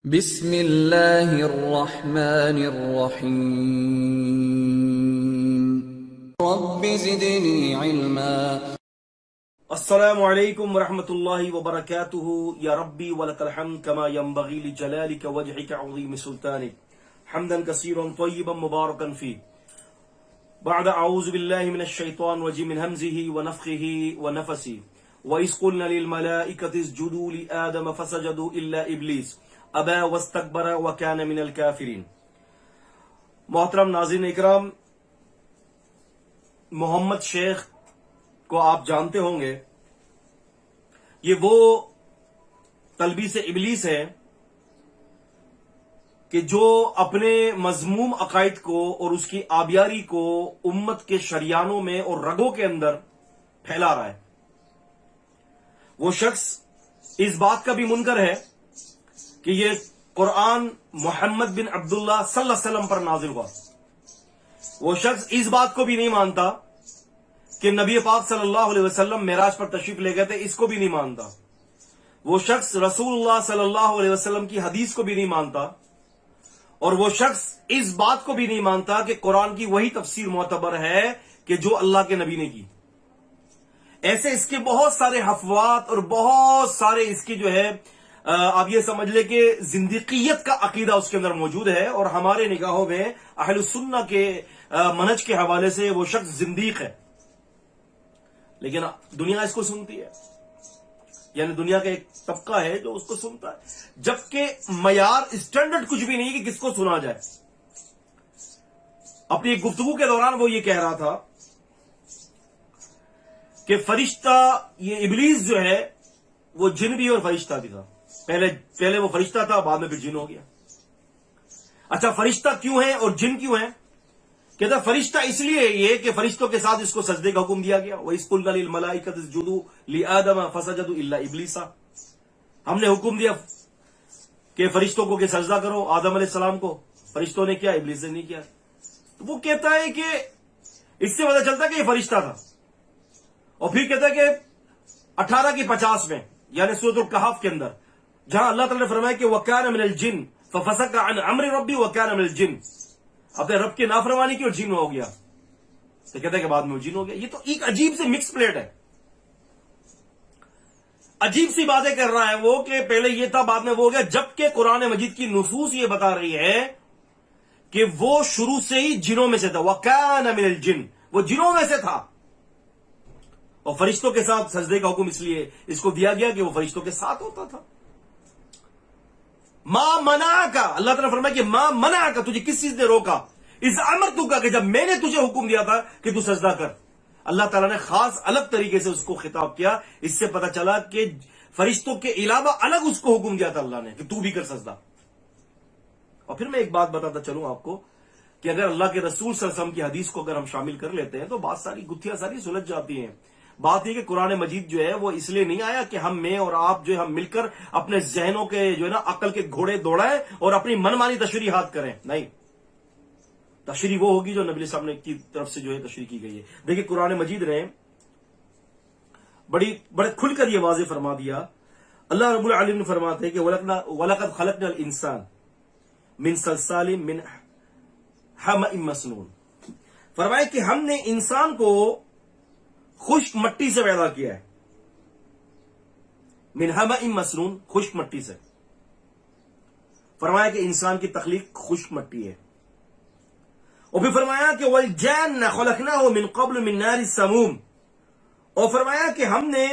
بسم اللہ الرحمن الرحیم رب زدنی علما۔ السلام علیکم ورحمۃ اللہ وبرکاتہ یا ربی ولک الحمد کما ينبغی لجلالک وجهک عظیم سلطانک حمدا کثیرا طیبا مبارکا فیہ۔ بعد اعوذ باللہ من الشیطان الرجیم من ہمزہ ونفخہ ونفثہ وَإِذْ قُلْنَا لِلْمَلَائِكَةِ اسْجُدُوا لِآدَمَ فَسَجَدُوا إِلَّا إِبْلِيسَ أَبَى وَاسْتَكْبَرَ وَكَانَ مِنَ الْكَافِرِينَ۔ محترم ناظرین اکرام، محمد شیخ کو آپ جانتے ہوں گے، یہ وہ تلبیس ابلیس ہے کہ جو اپنے مذموم عقائد کو اور اس کی آبیاری کو امت کے شریانوں میں اور رگوں کے اندر پھیلا رہا ہے۔ وہ شخص اس بات کا بھی منکر ہے کہ یہ قرآن محمد بن عبداللہ صلی اللہ علیہ وسلم پر نازل ہوا۔ وہ شخص اس بات کو بھی نہیں مانتا کہ نبی پاک صلی اللہ علیہ وسلم معراج پر تشریف لے گئے تھے، اس کو بھی نہیں مانتا۔ وہ شخص رسول اللہ صلی اللہ علیہ وسلم کی حدیث کو بھی نہیں مانتا، اور وہ شخص اس بات کو بھی نہیں مانتا کہ قرآن کی وہی تفسیر معتبر ہے کہ جو اللہ کے نبی نے کی۔ ایسے اس کے بہت سارے افوات اور بہت سارے اس کی جو ہے آپ یہ سمجھ لیں کہ زندیقیت کا عقیدہ اس کے اندر موجود ہے، اور ہمارے نگاہوں میں اہل السنہ کے منہج کے حوالے سے وہ شخص زندیق ہے، لیکن دنیا اس کو سنتی ہے، یعنی دنیا کا ایک طبقہ ہے جو اس کو سنتا ہے، جبکہ معیار اسٹینڈرڈ کچھ بھی نہیں کہ کس کو سنا جائے۔ اپنی ایک گفتگو کے دوران وہ یہ کہہ رہا تھا کہ فرشتہ، یہ ابلیس جو ہے وہ جن بھی اور فرشتہ بھی تھا۔ پہلے وہ فرشتہ تھا، بعد میں پھر جن ہو گیا۔ اچھا، فرشتہ کیوں ہے اور جن کیوں ہے؟ کہتا فرشتہ اس لیے یہ کہ فرشتوں کے ساتھ اس کو سجدے کا حکم دیا گیا۔ وَإِذْ قُلْنَا لِلْمَلَائِكَةِ اسْجُدُوا لِآدَمَ فَسَجَدُوا إِلَّا إِبْلِيسَ۔ ہم نے حکم دیا کہ فرشتوں کو کہ سجدہ کرو آدم علیہ السلام کو، فرشتوں نے کیا، ابلیس نے نہیں کیا۔ تو وہ کہتا ہے کہ اس سے پتہ چلتا ہے کہ یہ فرشتہ تھا، اور پھر کہتا ہے کہ 18 کی 50 میں یعنی سورۃ الکہف کے اندر جہاں اللہ تعالیٰ نے فرمایا کہ وَكَانَ مِنَ الْجِنِّ فَفَسَقَ عَنْ أَمْرِ رَبِّهِ وَكَانَ مِنَ الْجِنِّ، اپنے رب کی نافرمانی کی اور جن ہو گیا، تو کہتا ہے کہ بعد میں وہ جن ہو گیا۔ یہ تو ایک عجیب سے مکس پلیٹ ہے، عجیب سی باتیں کر رہا ہے وہ کہ پہلے یہ تھا بعد میں وہ ہو گیا، جبکہ قرآن مجید کی نصوص یہ بتا رہی ہے کہ وہ شروع سے ہی جنوں میں سے تھا۔ وَكَانَ مِنَ الْجِنِّ، وہ جنوں میں سے تھا، اور فرشتوں کے ساتھ سجدے کا حکم اس لیے اس کو دیا گیا کہ وہ فرشتوں کے ساتھ ہوتا تھا۔ ما منعک، اللہ تعالیٰ نے فرمایا کہ ما منعک، تجھے کس چیز نے روکا، اذ امرتک، کہ جب میں نے تجھے حکم دیا تھا کہ تو سجدہ کر۔ اللہ تعالیٰ نے خاص الگ طریقے سے اس کو خطاب کیا، اس سے پتہ چلا کہ فرشتوں کے علاوہ الگ اس کو حکم دیا تھا اللہ نے کہ تو بھی کر سجدہ۔ اور پھر میں ایک بات بتاتا چلوں آپ کو کہ اگر اللہ کے رسول صلی اللہ علیہ وسلم کی حدیث کو اگر ہم شامل کر لیتے ہیں تو بات ساری گتھیاں ساری سلجھ جاتی ہیں۔ بات یہ کہ قرآن مجید جو ہے وہ اس لیے نہیں آیا کہ میں اور آپ جو ہے ہم مل کر اپنے ذہنوں کے جو ہے نا عقل کے گھوڑے دوڑائیں اور اپنی منمانی تشریحات کریں، نہیں، تشریح وہ ہوگی جو نبی صاحب نے کی طرف سے جو ہے تشریح کی گئی ہے۔ دیکھیں قرآن مجید نے بڑے کھل کر یہ واضح فرما دیا۔ اللہ رب العالمین نے فرماتے ہیں کہ وَلَقَدْ خَلَقْنَا الْإِنسَانَ مِنْ صَلْصَالٍ مِنْ حَمَإٍ مَسْنُونٍ، فرمایا کہ ہم نے انسان کو خشک مٹی سے پیدا کیا ہے، من حمأ مسنون، خشک مٹی سے۔ فرمایا کہ انسان کی تخلیق خشک مٹی ہے، اور پھر فرمایا کہ والجان خلقناه من قبل من نار السموم، اور فرمایا کہ ہم نے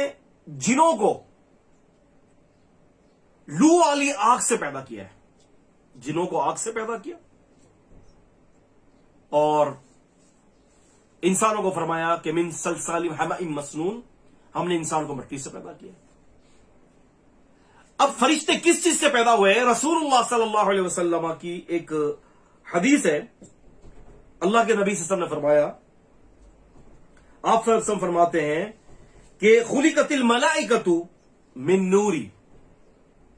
جنوں کو لو والی آگ سے پیدا کیا ہے، جنوں کو آگ سے پیدا کیا، اور انسانوں کو فرمایا کہ من صلصال حمأ مسنون، ہم نے انسان کو مٹی سے پیدا کیا۔ اب فرشتے کس چیز سے پیدا ہوئے؟ رسول اللہ صلی اللہ علیہ وسلم کی ایک حدیث ہے، اللہ کے نبی صلی اللہ علیہ وسلم نے فرمایا، آپ صلی اللہ علیہ وسلم فرماتے ہیں کہ خلقت الملائکۃ من نوری،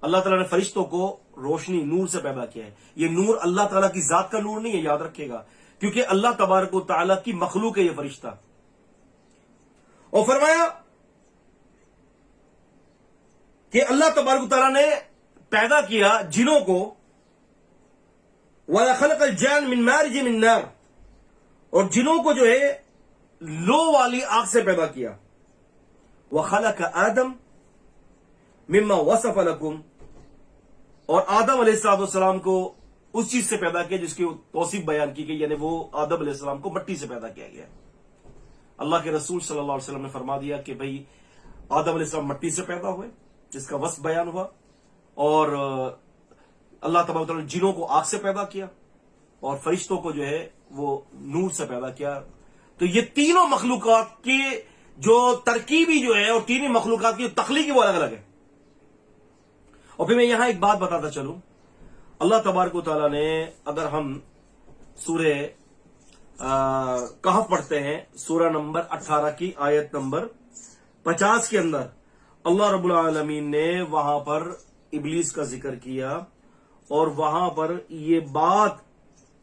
اللہ تعالیٰ نے فرشتوں کو روشنی نور سے پیدا کیا ہے۔ یہ نور اللہ تعالیٰ کی ذات کا نور نہیں ہے، یاد رکھیے گا، کیونکہ اللہ تبارک و تعالیٰ کی مخلوق ہے یہ فرشتہ۔ اور فرمایا کہ اللہ تبارک و تعالیٰ نے پیدا کیا جنوں کو، وَخَلَقَ الْجَانَّ مِن مَارِجٍ مِن نَارٍ، اور جنوں کو جو ہے لو والی آگ سے پیدا کیا، وَخَلَقَ آدَمَ مِمَّا وَصَفَ لَكُمْ، اور آدم علیہ السلام کو اس چیز سے پیدا کیا جس کی توصیف بیان کی گئی، یعنی وہ آدم علیہ السلام کو مٹی سے پیدا کیا گیا۔ اللہ کے رسول صلی اللہ علیہ وسلم نے فرما دیا کہ بھئی آدم علیہ السلام مٹی سے پیدا ہوئے، جس کا وصف بیان ہوا، اور اللہ تبارک و تعالیٰ نے جنوں کو آگ سے پیدا کیا، اور فرشتوں کو جو ہے وہ نور سے پیدا کیا۔ تو یہ تینوں مخلوقات کی جو ترکیبی جو ہے، اور تینوں مخلوقات کی تخلیقی وہ الگ الگ ہے۔ اور پھر میں یہاں ایک بات بتاتا چلوں، اللہ تبارک و تعالیٰ نے، اگر ہم سورہ کہف پڑھتے ہیں، سورہ نمبر 18 کی آیت نمبر 50 کے اندر اللہ رب العالمین نے وہاں پر ابلیس کا ذکر کیا، اور وہاں پر یہ بات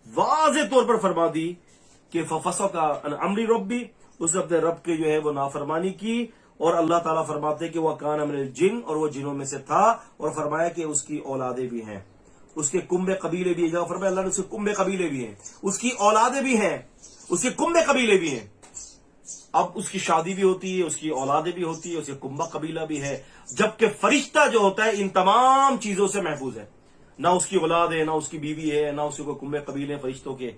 واضح طور پر فرما دی کہ فَفَسَقَ عَنْ أَمْرِ رَبِّهِ، اس نے اپنے رب کے جو ہے وہ نافرمانی کی، اور اللہ تعالیٰ فرماتے کہ وہ کان من الجن، اور وہ جنوں میں سے تھا، اور فرمایا کہ اس کی اولادیں بھی ہیں، اس کے کنبے قبیلے بھی ہیں، فرمایا اللہ نے اس کے کنبے قبیلے بھی ہیں، اس کی اولادیں بھی ہیں، اس کے کنبے قبیلے بھی ہیں۔ اب اس کی شادی بھی ہوتی ہے، اس کی اولادیں بھی ہوتی ہے، اس کے کنبہ قبیلہ بھی ہے، جبکہ فرشتہ جو ہوتا ہے ان تمام چیزوں سے محفوظ ہے، نہ اس کی اولاد ہے، نہ اس کی بیوی ہے، نہ اس کے کوئی کنبے قبیلے ہیں فرشتوں کے۔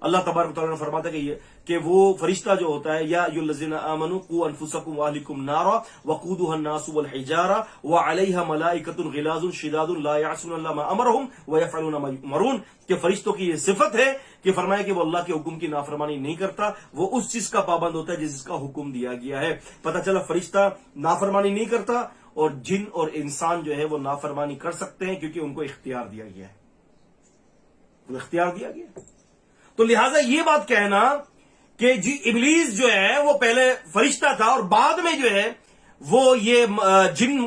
اللہ تبارک و تعالیٰ نے فرماتا ہے کہ وہ فرشتہ جو ہوتا ہے، یا ایھا الذین آمنوا قوا انفسکم واہلکم نارا وقودها الناس والحجارہ وعلیہا ملائکۃ غلاظ شداد لا یعصون اللہ ما امرہم ویفعلون ما یؤمرون، کہ فرشتوں کی یہ صفت ہے کہ فرمایا کہ وہ اللہ کے حکم کی نافرمانی نہیں کرتا، وہ اس چیز کا پابند ہوتا ہے جس کا حکم دیا گیا ہے۔ پتہ چلا فرشتہ نافرمانی نہیں کرتا، اور جن اور انسان جو ہے وہ نافرمانی کر سکتے ہیں، کیونکہ ان کو اختیار دیا گیا ہے، وہ اختیار دیا گیا ہے۔ تو لہٰذا یہ بات کہنا کہ جی ابلیس جو ہے وہ پہلے فرشتہ تھا اور بعد میں جو ہے وہ یہ جن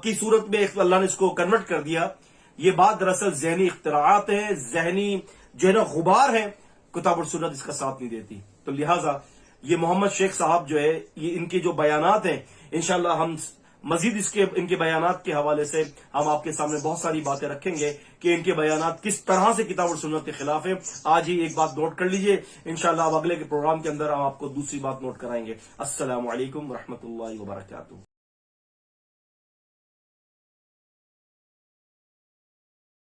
کی صورت میں اللہ نے اس کو کنورٹ کر دیا، یہ بات دراصل ذہنی اختراعات ہیں، ذہنی جو ہے نا غبار ہے، کتاب اور سنت اس کا ساتھ نہیں دیتی۔ تو لہٰذا یہ محمد شیخ صاحب جو ہے، یہ ان کے جو بیانات ہیں، انشاءاللہ ہم مزید ان کے بیانات کے حوالے سے ہم آپ کے سامنے بہت ساری باتیں رکھیں گے کہ ان کے بیانات کس طرح سے کتاب اور سنت کے خلاف ہیں۔ آج ہی ایک بات نوٹ کر لیجئے، انشاءاللہ اب اگلے کے پروگرام کے اندر ہم آپ کو دوسری بات نوٹ کرائیں گے۔ السلام علیکم ورحمۃ اللہ وبرکاتہ۔